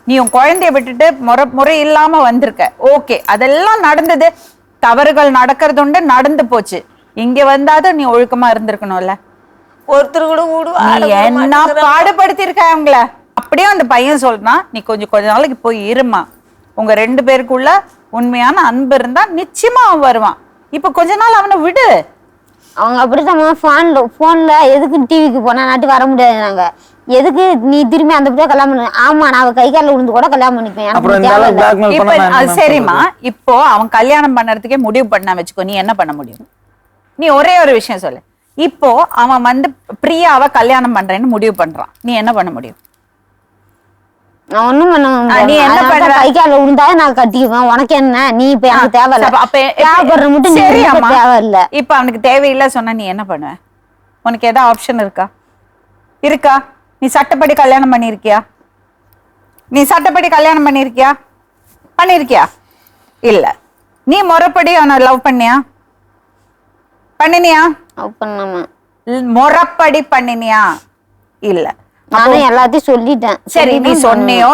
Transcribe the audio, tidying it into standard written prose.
நீ உன் குழந்தைய விட்டுட்டு முறை இல்லாம வந்திருக்க. ஓகே, அதெல்லாம் நடந்தது. தவறுகள் நடக்கிறது உண்டு, நடந்து போச்சு. இங்க வந்தாதான் நீ ஒழுக்கமா இருந்திருக்கணும்ல. ஒருத்தர் கூட நீ என்ன பாடுபடுத்திருக்க அவங்கள. அப்படியே அந்த பையன் சொல்றான், நீ கொஞ்ச நாளைக்கு போய் இருமா. உங்க 2 பேருக்குள்ள உண்மையான அன்பு இருந்தா நிச்சயமா அவன் வருவான். இப்ப கொஞ்ச நாள் அவனை விடு. அவங்க அப்படித்தான் போன்ல எதுக்கு டிவிக்கு போனா நாட்டு வர முடியாது. நாங்க எதுக்கு நீ திரும்பி அந்த பிள்ளை கல்யாணம் பண்ண? ஆமா, நான் கை காலில் விழுந்து கூட கல்யாணம் பண்ணிப்பேன். சரிம்மா, இப்போ அவன் கல்யாணம் பண்ணறதுக்கே முடிவு பண்ண வச்சுக்கோ, நீ என்ன பண்ண முடியும்? நீ ஒரே ஒரு விஷயம் சொல்லு. இப்போ அவன் பிரியாவை கல்யாணம் பண்றேன்னு முடிவு பண்றான், நீ என்ன பண்ண முடியும்? நான் ஒண்ணும் பண்ண முடியாது. நீ என்ன பண்ற? கை காலில் விழுந்தா நான் கட்டிக்குவேன், உனக்கு என்ன? நீ இப்ப எனக்கு தேவையில்ல. தேவைப்படுற மட்டும் தேவையில்லை. இப்ப அவனுக்கு தேவையில்லை சொன்னா நீ என்ன பண்ணுவ? உனக்கு ஏதாவது ஆப்ஷன் இருக்கா? நீ சட்டப்படி கல்யாணம் பண்ணிருக்கியா? பண்ணிருக்கியா? இல்ல. நீ முறைப்படி அவனை லவ் பண்ணினியா? முறைப்படி பண்ணினியா? இல்ல. நானும் எல்லாத்தையும் சொல்லிட்டேன். சரி, நீ சொன்னியோ